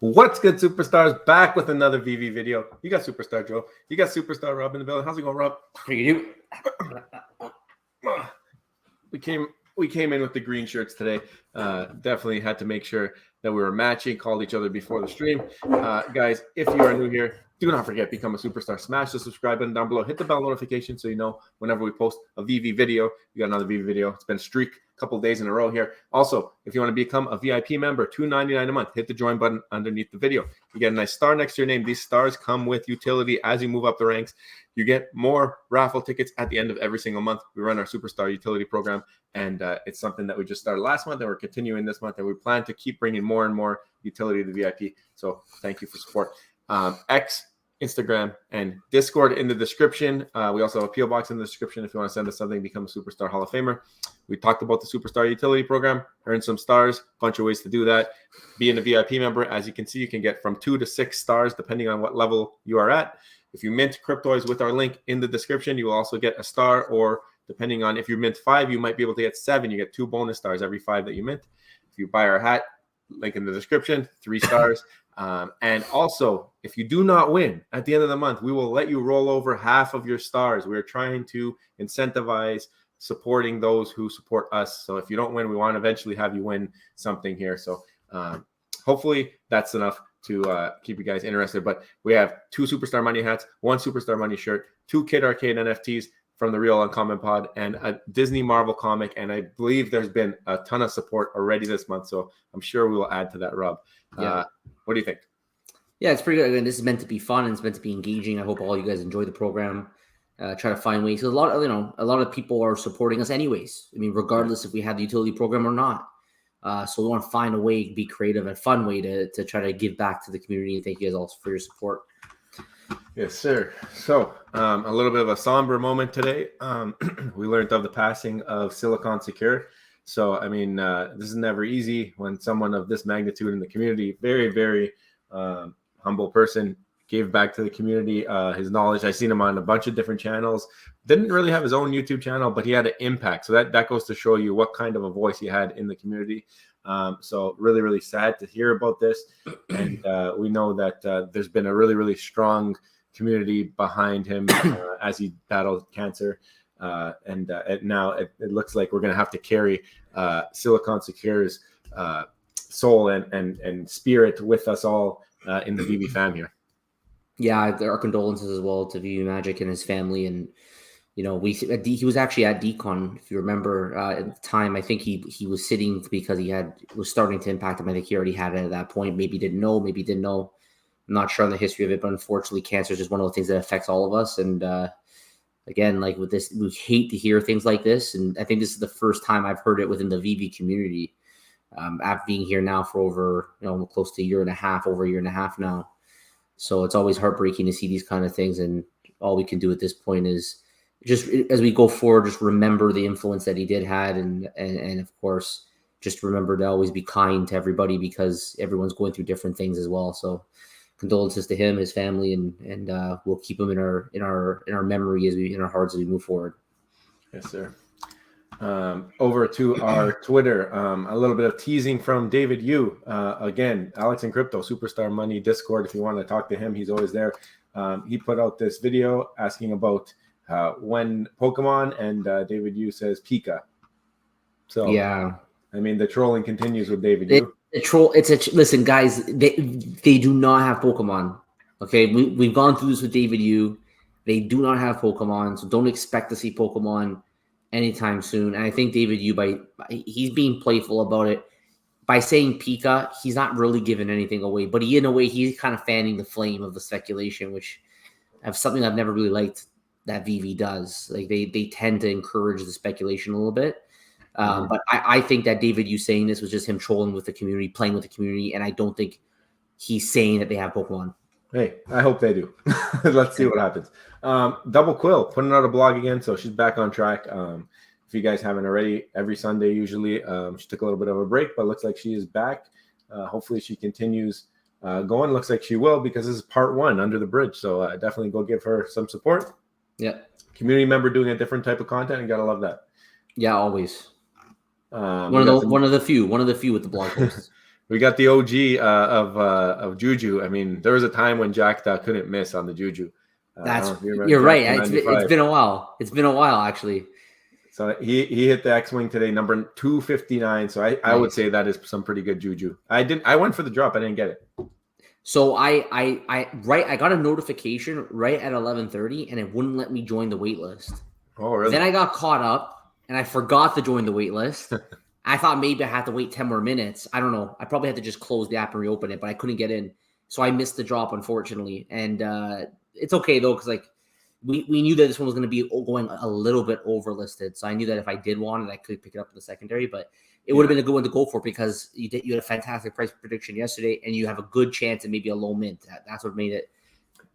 What's good, superstars? Back with another VV video. You got Superstar Joe. You got Superstar Rob in the building. How's it going, Rob? Pretty good. We came in with the green shirts today. Definitely had to make sure that we were matching. Called each other before the stream. Guys, if you are new here, do not forget, become a superstar. Smash the subscribe button down below. Hit the bell notification so you know whenever we post a VV video. You got another VV video. It's been a streak, a couple days in a row here. Also, if you want to become a VIP member, $2.99 a month, hit the join button underneath the video. You get a nice star next to your name. These stars come with utility as you move up the ranks. You get more raffle tickets at the end of every single month. We run our Superstar Utility Program, and it's something that we just started last month, and we're continuing this month, and we plan to keep bringing more and more utility to the VIP. So thank you for support. X, Instagram, and Discord in the description. We also have a PO box in the description if you want to send us something, become a Superstar Hall of Famer. We talked about the Superstar Utility Program, earn some stars, bunch of ways to do that. Being a VIP member, as you can see, you can get from 2 to 6 stars depending on what level you are at. If you mint cryptoids with our link in the description, you will also get a star, or depending on if you mint 5, you might be able to get 7. You get 2 bonus stars every 5 that you mint. If you buy our hat, link in the description, 3 stars. And also, if you do not win at the end of the month, we will let you roll over half of your stars. We're trying to incentivize supporting those who support us. So if you don't win, we want to eventually have you win something here. So hopefully that's enough to keep you guys interested. But we have 2 Superstar Money hats, 1 Superstar Money shirt, 2 Kid Arcade NFTs from the Real Uncommon Pod, and a Disney Marvel comic. And I believe there's been a ton of support already this month, so I'm sure we will add to that, Rob. Yeah. What do you think? Yeah, it's pretty good. Again, this is meant to be fun and it's meant to be engaging. I hope all you guys enjoy the program. Try to find ways. So a lot of people are supporting us anyways. I mean, regardless if we have the utility program or not. So we want to find a way, be creative, and fun way to try to give back to the community. And thank you guys also for your support. Yes, sir. So a little bit of a somber moment today. We learned of the passing of Silicon Secure. So, I mean, this is never easy when someone of this magnitude in the community, very, very humble person, gave back to the community his knowledge. I've seen him on a bunch of different channels. Didn't really have his own YouTube channel, but he had an impact. So that goes to show you what kind of a voice he had in the community. So really, really sad to hear about this. And we know that there's been a really, really strong community behind him as he battled cancer. And now it looks like we're going to have to carry Silicon Secure's soul and spirit with us all in the VV fam here. Yeah, our condolences as well to VV Magic and his family. And, you know, he was actually at Decon, if you remember, at the time. I think he was sitting because was starting to impact him. I think he already had it at that point. Maybe didn't know, maybe didn't know. I'm not sure on the history of it, but unfortunately, cancer is just one of the things that affects all of us. And, again, like with this, we hate to hear things like this. And I think this is the first time I've heard it within the VV community. After being here now for over, close to over a year and a half now. So it's always heartbreaking to see these kind of things. And all we can do at this point is just, as we go forward, just remember the influence that he did had. And of course, just remember to always be kind to everybody, because everyone's going through different things as well. So condolences to him, his family, and we'll keep him in our memory in our hearts as we move forward. Yes, sir. Over to our Twitter, a little bit of teasing from David Yu. Again, Alex and Crypto, Superstar Money Discord. If you want to talk to him, he's always there. He put out this video asking about when Pokemon, and David Yu says Pika. So yeah, I mean, the trolling continues with David Yu. Listen, guys, they do not have Pokemon. Okay, we've gone through this with David Yu. They do not have Pokemon, so don't expect to see Pokemon anytime soon. And I think David Yu, he's being playful about it by saying Pika. He's not really giving anything away, but in a way, he's kind of fanning the flame of the speculation, which is something I've never really liked that VV does. Like they tend to encourage the speculation a little bit. But I think that David Yu saying this was just him trolling with the community, playing with the community, and I don't think he's saying that they have Pokemon. Hey, I hope they do. Let's see what happens. Double Quill putting out a blog again, so she's back on track. If you guys haven't already, every Sunday usually. She took a little bit of a break, but looks like she is back. Hopefully she continues going. Looks like she will, because this is part 1, Under the Bridge. So definitely go give her some support. Yeah. Community member doing a different type of content, and gotta love that. Yeah, always. One of the few with the blog posts. We got the OG of Juju. I mean, there was a time when Jack couldn't miss on the Juju. You're right. It's been a while. It's been a while, actually. So he hit the X-Wing today, number 259. So I would say that is some pretty good Juju. I went for the drop. I didn't get it. So I got a notification right at 11:30, and it wouldn't let me join the wait list. Oh, really? Then I got caught up, and I forgot to join the wait list. I thought maybe I had to wait 10 more minutes. I don't know. I probably had to just close the app and reopen it, but I couldn't get in. So I missed the drop, unfortunately. And it's okay, though, because like we knew that this one was going to be going a little bit overlisted. So I knew that if I did want it, I could pick it up in the secondary. But it would have been a good one to go for because you had a fantastic price prediction yesterday, and you have a good chance at maybe a low mint. That's what made it.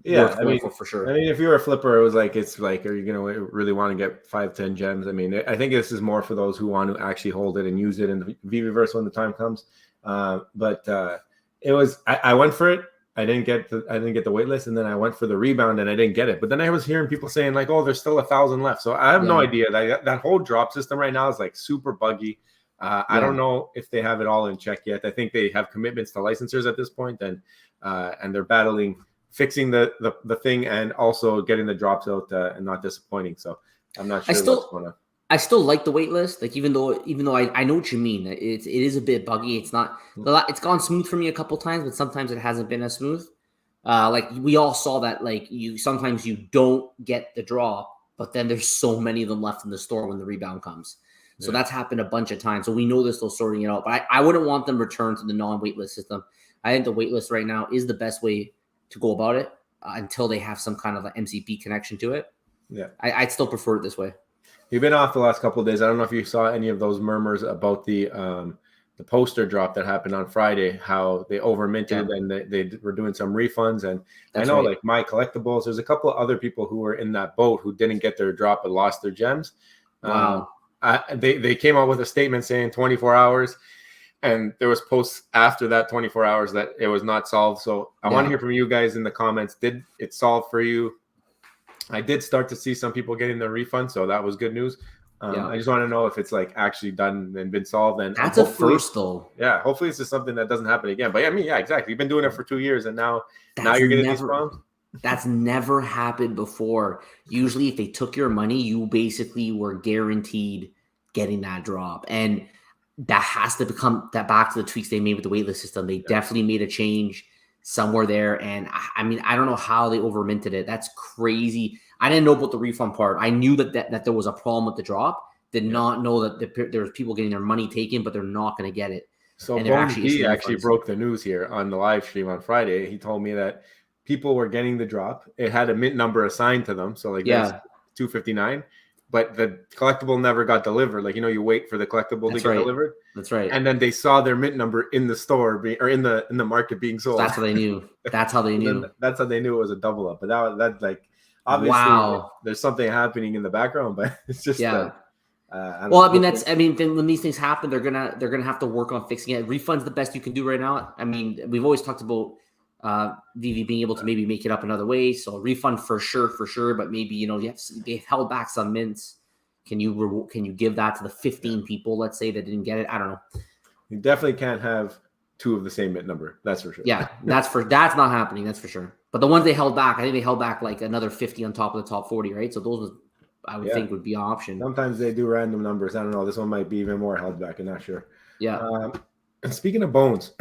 Yeah, I mean, for sure. I mean, if you're a flipper, it was like, are you going to really want to get 5-10 gems? I mean, I think this is more for those who want to actually hold it and use it in the VeVeVerse when the time comes. But it was, I went for it. I didn't get the wait list, and then I went for the rebound and I didn't get it. But then I was hearing people saying like, oh, there's still 1,000 left. So I have no idea. That whole drop system right now is like super buggy. I don't know if they have it all in check yet. I think they have commitments to licensors at this point, and they're battling fixing the thing and also getting the drops out and not disappointing. So I'm not sure what's going on. I still like the wait list. Like even though I know what you mean. It is a bit buggy. It's not it's gone smooth for me a couple times, but sometimes it hasn't been as smooth. Like we all saw that like sometimes you don't get the drop, but then there's so many of them left in the store when the rebound comes. So that's happened a bunch of times. So we know they're still sorting it out. But I wouldn't want them returned to the non-waitlist system. I think the waitlist right now is the best way to go about it until they have some kind of an MCP connection to it. Yeah, I'd still prefer it this way. You've been off the last couple of days. I don't know if you saw any of those murmurs about the poster drop that happened on Friday, how they overminted and they were doing some refunds. And I know like My Collectibles, there's a couple of other people who were in that boat who didn't get their drop but lost their gems. Wow. They came out with a statement saying 24 hours. And there was posts after that 24 hours that it was not solved. So I want to hear from you guys in the comments. Did it solve for you? I did start to see some people getting their refund, so that was good news. I just want to know if it's like actually done and been solved. And that's a first, though. Yeah, hopefully it's just something that doesn't happen again. But I mean, yeah, exactly. You've been doing it for 2 years, and now you're getting these problems. That's never happened before. Usually, if they took your money, you basically were guaranteed getting that drop, and that has to become that back to the tweaks they made with the waitlist system. They definitely made a change somewhere there. And I mean, I don't know how they overminted it. That's crazy. I didn't know about the refund part. I knew that there was a problem with the drop. Did not know that there was people getting their money taken, but they're not going to get it. So he actually broke the news here on the live stream on Friday. He told me that people were getting the drop. It had a mint number assigned to them. So that's 259. But the collectible never got delivered. Like, you wait for the collectible to get delivered. That's right. And then they saw their mint number in the store or in the market being sold. That's how they knew. That's how they knew. That's how they knew it was a double up. But that like obviously there's something happening in the background, but it's just when these things happen, they're gonna have to work on fixing it. Refund's the best you can do right now. I mean, we've always talked about Veve being able to maybe make it up another way. So refund for sure. But maybe they've held back some mints. Can you give that to the 15 people, let's say, that didn't get it? I don't know. You definitely can't have two of the same mint number. That's for sure. Yeah, that's not happening. That's for sure. But the ones they held back, I think they held back like another 50 on top of the top 40, right? So those I would think would be an option. Sometimes they do random numbers. I don't know. This one might be even more held back. I'm not sure. Yeah. And speaking of Bones,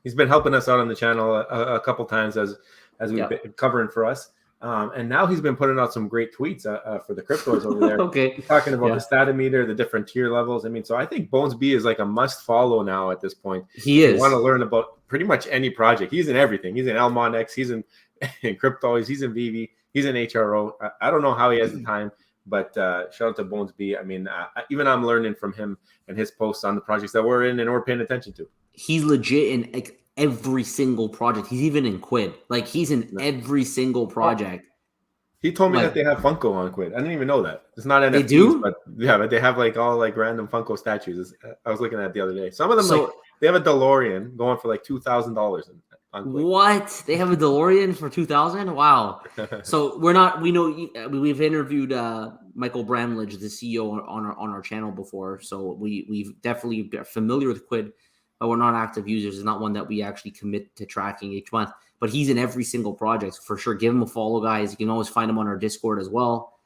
he's been helping us out on the channel a couple times as we've been covering for us. And now he's been putting out some great tweets for the cryptos over there. Okay. He's talking about the statometer, the different tier levels. I mean, so I think Bones B is like a must follow now at this point. He is. You want to learn about pretty much any project. He's in everything. He's in Elmonex. He's in crypto. He's in Veve. He's in HRO. I don't know how he has the time. But shout out to Bones B. I mean, even I'm learning from him and his posts on the projects that we're in and we're paying attention to. He's legit in like every single project. He's even in Quid. Like he's in every single project. He told me that they have Funko on Quid. I didn't even know that. It's not NFTs, they do? but they have like all like random Funko statues. I was looking at it the other day. Some of them they have a DeLorean going for like $2,000 on Quid. What? They have a DeLorean for $2,000? Wow. So we've interviewed Michael Bramlage, the CEO on our channel before. So we've definitely been familiar with Quid. but we're not active users. It's not one that we actually commit to tracking each month. But he's in every single project for sure. Give him a follow, guys. You can always find him on our Discord as well.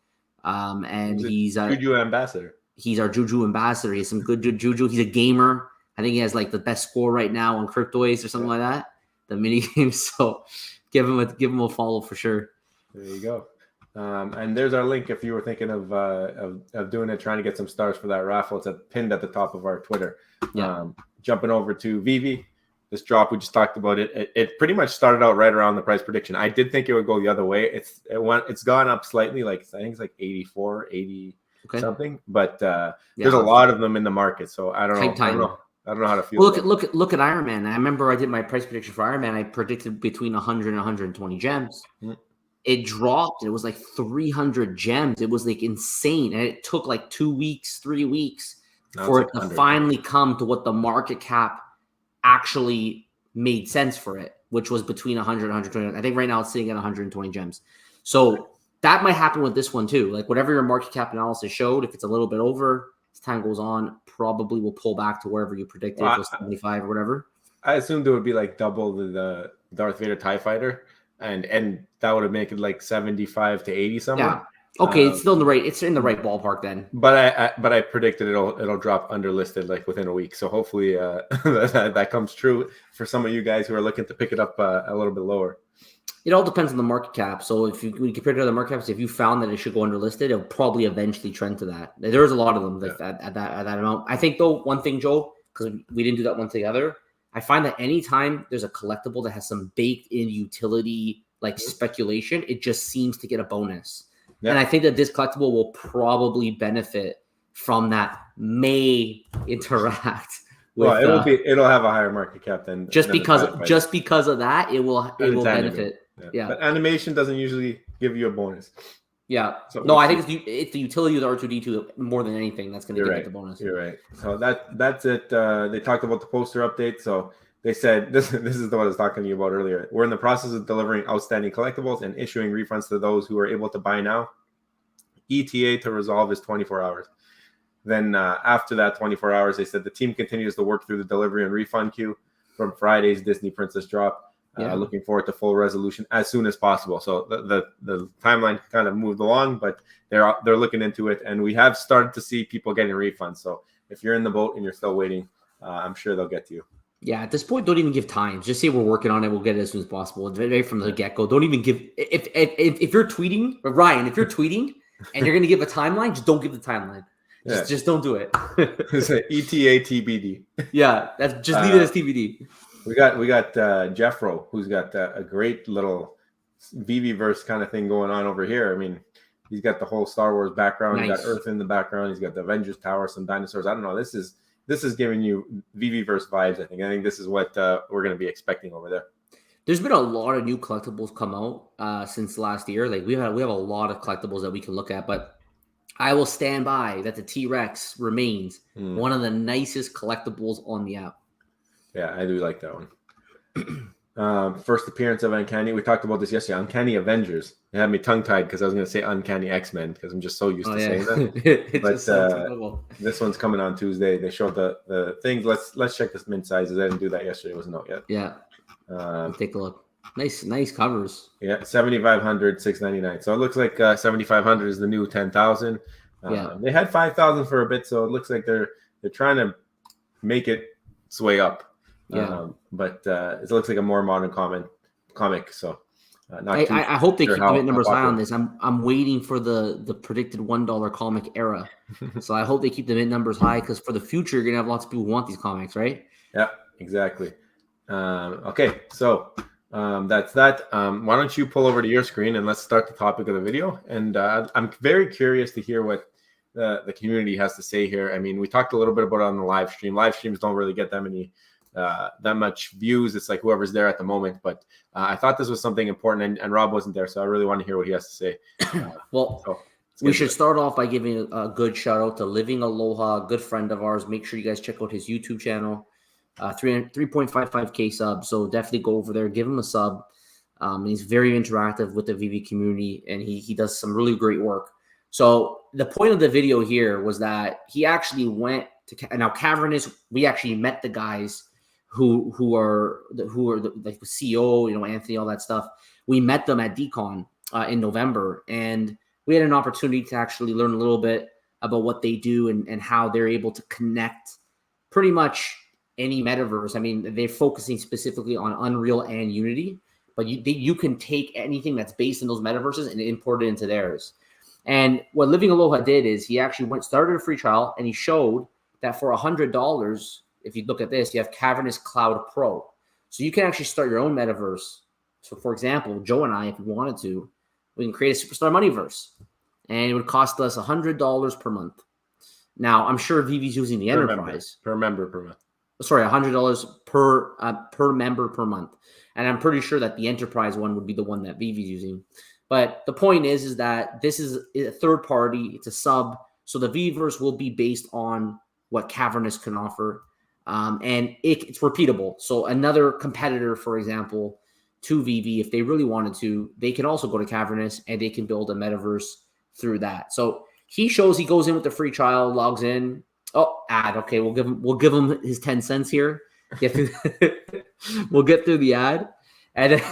And he's Juju ambassador. He's our Juju ambassador. He has some good Juju. He's a gamer. I think he has like the best score right now on Cryptoace or something like that. The mini games. So give him a follow for sure. There you go. And there's our link if you were thinking of doing it, trying to get some stars for that raffle. It's pinned at the top of our Twitter. Yeah. Jumping over to Veve, this drop we just talked about it. It pretty much started out right around the price prediction. I did think it would go the other way. It's gone up slightly, like I think it's like 84, 80 something. But there's a lot of them in the market, so I don't know. I don't know how to feel. Well, look at Iron Man. I remember I did my price prediction for Iron Man. I predicted between 100 and 120 gems. Mm-hmm. It dropped. It was like 300 gems. It was like insane. And it took like 2 weeks, 3 weeks for it to finally come to what the market cap actually made sense for it, which was between 100 and 120. I think right now it's sitting at 120 gems. So that might happen with this one too. Like whatever your market cap analysis showed, if it's a little bit over, as time goes on, probably will pull back to wherever you predicted, it was 75 or whatever. I assumed it would be like double the Darth Vader TIE Fighter. And that would have made it like 75 to 80 somewhere. Yeah. Okay, it's still in the right. It's in the right ballpark then. But I predicted it'll drop underlisted like within a week. So hopefully that comes true for some of you guys who are looking to pick it up a little bit lower. It all depends on the market cap. So if we compare to other market caps, if you found that it should go underlisted, it'll probably eventually trend to that. There's a lot of them at that amount. I think though one thing, Joe, because we didn't do that one together. I find that anytime there's a collectible that has some baked in utility, like speculation, it just seems to get a bonus. Yeah. And I think that this collectible will probably benefit from that, may interact with. Well, it'll have a higher market cap than because of that, it will benefit. Yeah. But animation doesn't usually give you a bonus. Yeah. So no, I think it's the utility of the R2D2 more than anything that's going to give it the bonus. You're right. So that's it. They talked about the poster update. So they said this is what I was talking to you about earlier. We're in the process of delivering outstanding collectibles and issuing refunds to those who are able to buy now. ETA to resolve is 24 hours. Then after that 24 hours, they said the team continues to work through the delivery and refund queue from Friday's Disney Princess drop. Looking forward to full resolution as soon as possible. So the timeline kind of moved along, but they're looking into it, and we have started to see people getting refunds. So if you're in the boat and you're still waiting, I'm sure they'll get to you. Yeah, at this point, don't even give time. Just say we're working on it. We'll get it as soon as possible. Right from the get-go. Don't even give. If you're tweeting, Ryan, if you're tweeting and you're going to give a timeline, just don't give the timeline. Just don't do it. It's an ETA TBD. Yeah, just leave it as TBD. We got Jeffro, who's got a great little VeVeVerse kind of thing going on over here. I mean, he's got the whole Star Wars background. Nice. He's got Earth in the background. He's got the Avengers Tower, some dinosaurs. I don't know. This is giving you VeVeVerse vibes. I think this is what we're going to be expecting over there. There's been a lot of new collectibles come out since last year. Like we have a lot of collectibles that we can look at, but I will stand by that the T-Rex remains one of the nicest collectibles on the app. Yeah, I do like that one. First appearance of Uncanny. We talked about this yesterday. Uncanny Avengers. It had me tongue-tied because I was going to say Uncanny X-Men because I'm just so used to saying that. But this one's coming on Tuesday. They showed the things. Let's check this mint sizes. I didn't do that yesterday. It wasn't out yet. Yeah. Take a look. Nice covers. Yeah, 7,500, 699. So it looks like 7,500 is the new 10,000. They had 5,000 for a bit, so it looks like they're trying to make it sway up. Yeah, but it looks like a more modern comic. So I hope they keep the numbers high on this. I'm waiting for the predicted $1 comic era. So I hope they keep the mint numbers high because for the future, you're gonna have lots of people who want these comics, right? Yeah, exactly. Okay, so that's that. Why don't you pull over to your screen and let's start the topic of the video. And I'm very curious to hear what the community has to say here. I mean, we talked a little bit about it on the live stream. Live streams don't really get that much views. It's like whoever's there at the moment. But I thought this was something important, and Rob wasn't there, so I really want to hear what he has to say. We should start off by giving a good shout out to Living Aloha, a good friend of ours. Make sure you guys check out his YouTube channel. 3.55K subs, so definitely go over there, give him a sub. He's very interactive with the Veve community, and he does some really great work. So the point of the video here was that he actually went to now Cavernous. We actually met the guys like the CEO, Anthony, all that stuff. We met them at DCon in November, and we had an opportunity to actually learn a little bit about what they do and how they're able to connect pretty much any metaverse. I mean, they're focusing specifically on Unreal and Unity, but you can take anything that's based in those metaverses and import it into theirs. And what Living Aloha did is he actually started a free trial, and he showed that for $100, if you look at this, you have Cavernous Cloud Pro. So you can actually start your own metaverse. So for example, Joe and I, if we wanted to, we can create a Superstar Moneyverse, and it would cost us $100 per month. Now, I'm sure Veve's using the enterprise. Per member per month. Sorry, $100 per member per month. And I'm pretty sure that the enterprise one would be the one that Veve's using. But the point is that this is a third party. It's a sub. So the VeVeVerse will be based on what Cavernous can offer. And it's repeatable. So another competitor, for example, to Veve, if they really wanted to, they can also go to Cavernous and they can build a metaverse through that. So he goes in with the free trial, logs in. Oh, ad. Okay, we'll give him his 10 cents here. We'll get through the ad. And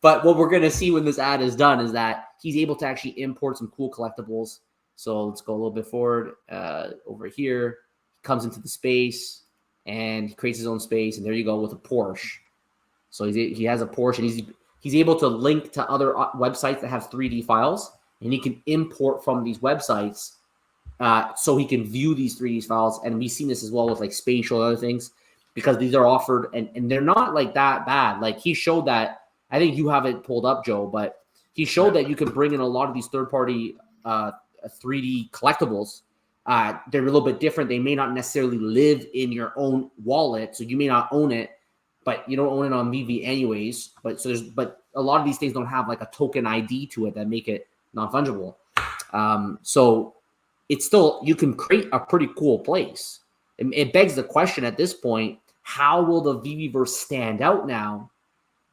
but what we're gonna see when this ad is done is that he's able to actually import some cool collectibles. So let's go a little bit forward. Over here, he comes into the space and he creates his own space, and there you go with a Porsche. So he has a Porsche, and he's able to link to other websites that have 3D files, and he can import from these websites, so he can view these 3D files. And we've seen this as well with like spatial and other things, because these are offered and they're not like that bad. Like he showed that, I think you have it pulled up, Joe, but he showed that you can bring in a lot of these third-party 3D collectibles. They're a little bit different. They may not necessarily live in your own wallet, so you may not own it, but you don't own it on Veve anyways. But a lot of these things don't have like a token ID to it that make it non-fungible. So it's still, you can create a pretty cool place. It begs the question at this point, how will the VeVeVerse stand out now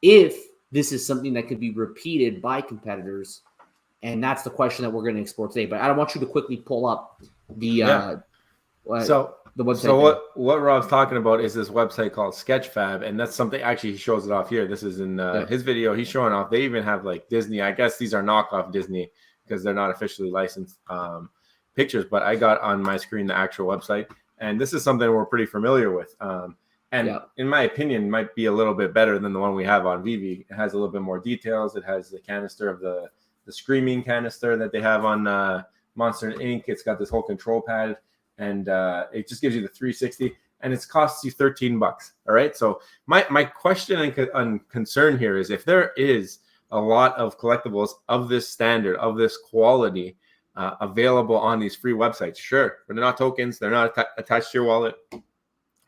if this is something that could be repeated by competitors? And that's the question that we're going to explore today. But I want you to quickly pull up the the website. So what Rob's talking about is this website called Sketchfab, and that's something, actually he shows it off here. This is in his video. He's showing off. They even have like Disney. I guess these are knockoff Disney because they're not officially licensed pictures. But I got on my screen the actual website. And this is something we're pretty familiar with. In my opinion, might be a little bit better than the one we have on Veve. It has a little bit more details. It has the canister of the screaming canister that they have on Monster Inc. It's got this whole control pad, and it just gives you the 360, and it costs you $13. All right. So my question and concern here is, if there is a lot of collectibles of this standard, of this quality, available on these free websites, sure, but they're not tokens, they're not attached to your wallet,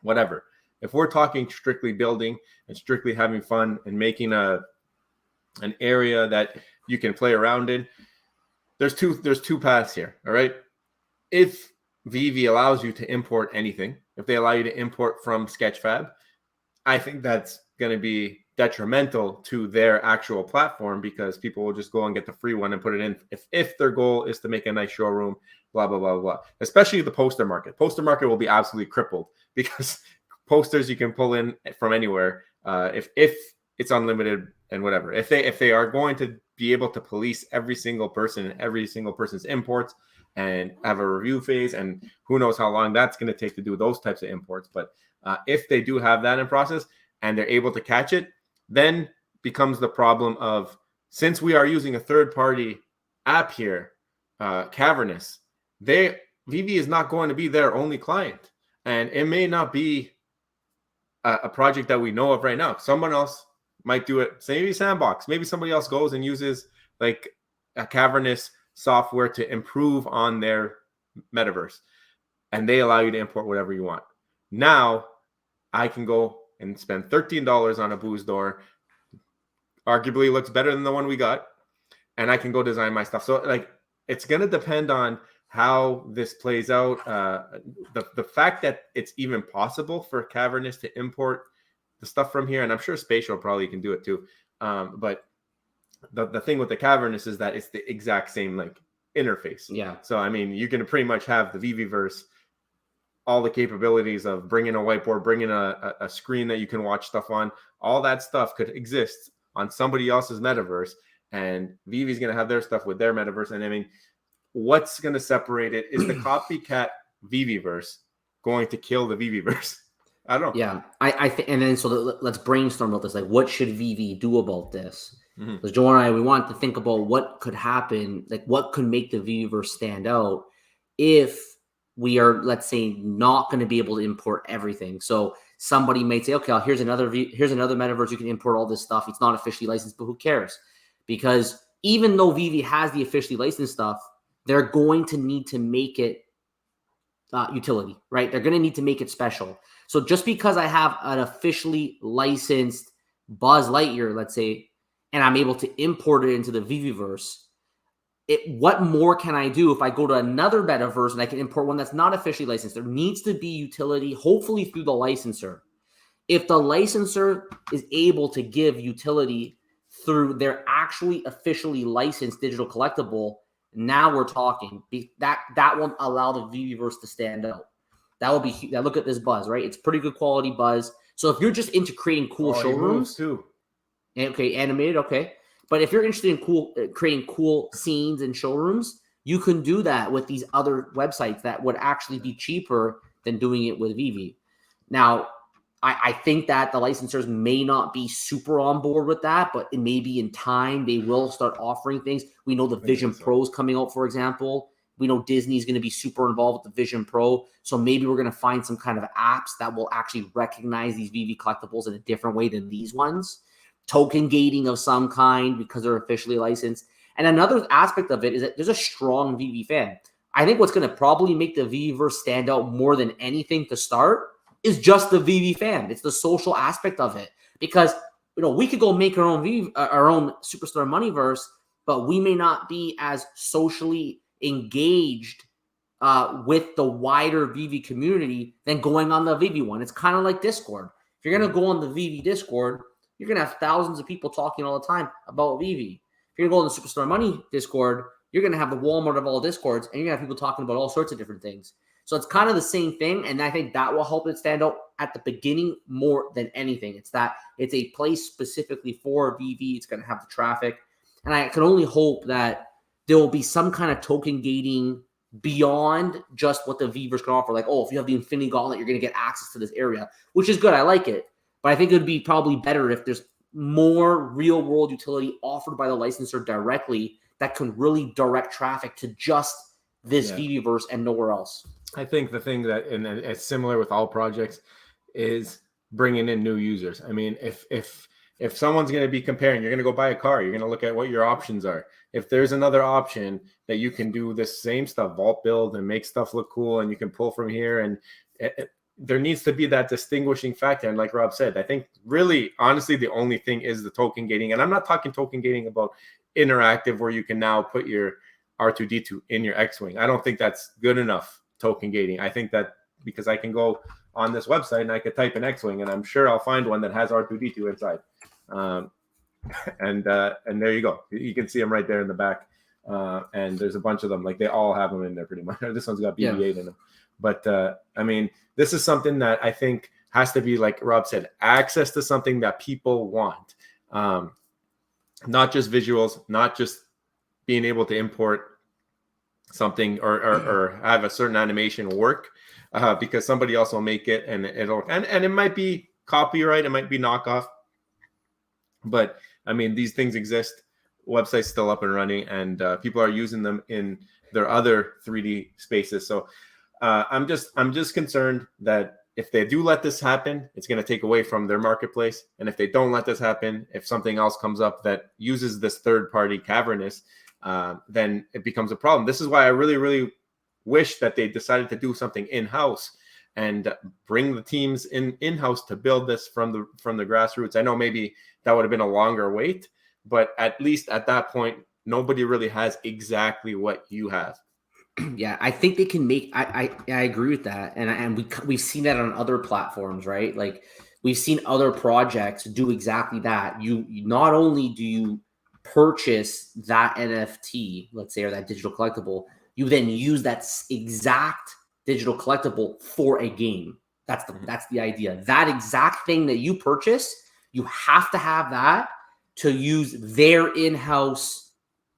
whatever. If we're talking strictly building and strictly having fun and making an area that you can play around in, there's two paths here. All right. If Veve allows you to import anything, if they allow you to import from Sketchfab, I think that's going to be detrimental to their actual platform, because people will just go and get the free one and put it in if their goal is to make a nice showroom, blah blah blah blah. Especially the poster market will be absolutely crippled, because posters you can pull in from anywhere, if it's unlimited and whatever. If they are going to be able to police every single person and every single person's imports and have a review phase, and who knows how long that's going to take to do those types of imports, but if they do have that in process and they're able to catch it, then becomes the problem of, since we are using a third-party app here, Cavernous, Veve is not going to be their only client. And it may not be a project that we know of right now. Someone else might do it. Say maybe Sandbox. Maybe somebody else goes and uses like a Cavernous software to improve on their metaverse, and they allow you to import whatever you want. Now I can go and spend $13 on a booze door. Arguably looks better than the one we got. And I can go design my stuff. So like, it's going to depend on how this plays out. The fact that it's even possible for Cavernous to import the stuff from here, and I'm sure Spatial probably can do it too. But the thing with the Cavernous is that it's the exact same like interface. Yeah. So, I mean, you can pretty much have the VeVeVerse all the capabilities of bringing a whiteboard, bringing a screen that you can watch stuff on. All that stuff could exist on somebody else's metaverse, and Veve's going to have their stuff with their metaverse. And I mean, what's going to separate it? Is the Copycat Veveverse going to kill the VeVeVerse? I don't know. Yeah, I think, and then so let's brainstorm about this. Like, what should Veve do about this? Because Joe and I, we want to think about what could happen, like what could make the VeVeVerse stand out if we are, let's say, not going to be able to import everything. So somebody may say, okay, here's another metaverse. You can import all this stuff. It's not officially licensed, but who cares? Because even though Veve has the officially licensed stuff, they're going to need to make it utility, right? They're going to need to make it special. So just because I have an officially licensed Buzz Lightyear, let's say, and I'm able to import it into the VeVeVerse, what more can I do if I go to another metaverse and I can import one that's not officially licensed? There needs to be utility, hopefully through the licensor. If the licensor is able to give utility through their actually officially licensed digital collectible, now we're talking. That will allow the VeVeVerse to stand out. That would be huge. Now look at this Buzz, right? It's pretty good quality Buzz. So if you're just into creating cool showrooms, too. Okay, animated, okay. But if you're interested in creating cool scenes and showrooms, you can do that with these other websites that would actually be cheaper than doing it with Veve. Now, I think that the licensors may not be super on board with that, but it may be in time they will start offering things. We know the Vision Pro is coming out, for example. We know Disney's going to be super involved with the Vision Pro. So maybe we're going to find some kind of apps that will actually recognize these Veve collectibles in a different way than these ones. Token gating of some kind because they're officially licensed. And another aspect of it is that there's a strong Veve fan. I think what's going to probably make the VeVeVerse stand out more than anything to start is just the Veve fan. It's the social aspect of it. Because, we could go make our own Superstar Moneyverse, but we may not be as socially engaged with the wider Veve community than going on the Veve one. It's kind of like Discord. If you're going to go on the Veve Discord, you're going to have thousands of people talking all the time about Veve. If you're going to go on the Superstar Money Discord, you're going to have the Walmart of all Discords, and you're going to have people talking about all sorts of different things. So it's kind of the same thing, and I think that will help it stand out at the beginning more than anything. It's a place specifically for Veve. It's going to have the traffic, and I can only hope that there will be some kind of token gating beyond just what the VeVeVerse can offer. Like, if you have the Infinity Gauntlet, you're going to get access to this area, which is good. I like it. But I think it would be probably better if there's more real-world utility offered by the licensor directly that can really direct traffic to just this VeVeVerse and nowhere else. I think the thing that, and it's similar with all projects, is bringing in new users. I mean, if someone's going to be comparing, you're going to go buy a car, you're going to look at what your options are. If there's another option that you can do this same stuff, vault build and make stuff look cool, and you can pull from here, and there needs to be that distinguishing factor. And like Rob said, I think really, honestly, the only thing is the token gating. And I'm not talking token gating about interactive where you can now put your R2-D2 in your X-Wing. I don't think that's good enough token gating. I think that because I can go on this website and I could type in X-Wing, and I'm sure I'll find one that has R2-D2 inside. And there you go. You can see them right there in the back. And there's a bunch of them. Like, they all have them in there pretty much. This one's got BB-8 in them. But I mean, this is something that I think has to be, like Rob said, access to something that people want. Not just visuals, not just being able to import something or have a certain animation work because somebody else will make it, and it might be copyright, it might be knockoff. But I mean, these things exist. Website's still up and running, and people are using them in their other 3D spaces. So I'm just concerned that if they do let this happen, it's going to take away from their marketplace. And if they don't let this happen, if something else comes up that uses this third-party cavernous, then it becomes a problem. This is why I really, really wish that they decided to do something in-house and bring the teams in-house to build this from the grassroots. I know maybe that would have been a longer wait, but at least at that point, nobody really has exactly what you have. Yeah, I think they can make. I agree with that, and we've seen that on other platforms, right? Like, we've seen other projects do exactly that. You not only do you purchase that NFT, let's say, or that digital collectible, you then use that exact digital collectible for a game. That's the idea. That exact thing that you purchase, you have to have that to use their in-house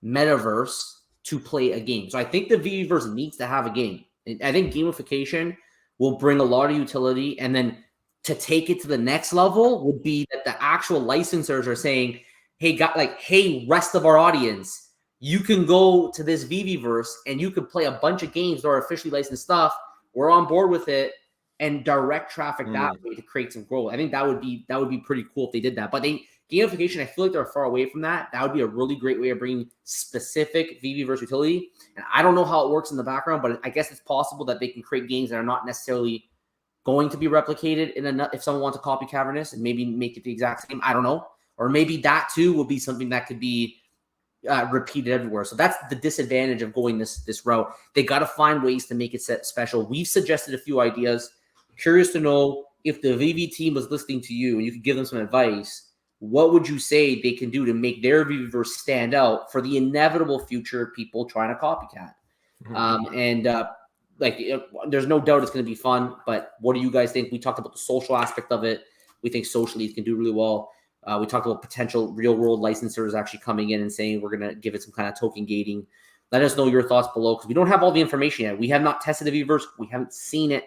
metaverse to play a game. So I think the VeVeVerse needs to have a game. I think gamification will bring a lot of utility, and then to take it to the next level would be that the actual licensors are saying, hey, rest of our audience, you can go to this VeVeVerse and you can play a bunch of games that are officially licensed stuff. We're on board with it, and direct traffic that way to create some growth. I think that would be pretty cool if they did that. But gamification, I feel like they're far away from that. That would be a really great way of bringing specific VeVeVerse utility. And I don't know how it works in the background, but I guess it's possible that they can create games that are not necessarily going to be replicated if someone wants to copy Cavernous and maybe make it the exact same. I don't know. Or maybe that too will be something that could be repeated everywhere. So that's the disadvantage of going this route. They got to find ways to make it special. We've suggested a few ideas. Curious to know if the VV team was listening to you and you could give them some advice. What would you say they can do to make their VeVeVerse stand out for the inevitable future people trying to copycat? There's no doubt it's going to be fun, but what do you guys think? We talked about the social aspect of it. We think socially it can do really well. We talked about potential real world licensors actually coming in and saying we're going to give it some kind of token gating. Let us know your thoughts below, because we don't have all the information yet. We have not tested the VeVeVerse. We haven't seen it.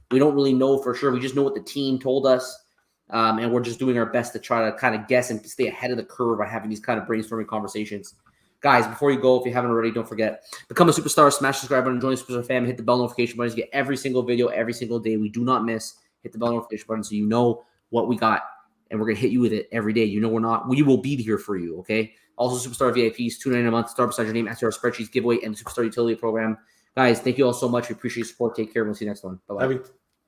We don't really know for sure. We just know what the team told us. And we're just doing our best to try to kind of guess and stay ahead of the curve by having these kind of brainstorming conversations. Guys, before you go, if you haven't already, don't forget, become a superstar, smash the subscribe button, join the superstar fam, hit the bell notification button to get every single video every single day. We do not miss. Hit the bell notification button so you know what we got, and we're going to hit you with it every day. You know we will be here for you, okay? Also, superstar VIPs, $2.99 a month, start beside your name, enter our spreadsheets, giveaway, and the superstar utility program. Guys, thank you all so much. We appreciate your support. Take care. We'll see you next one. Bye-bye.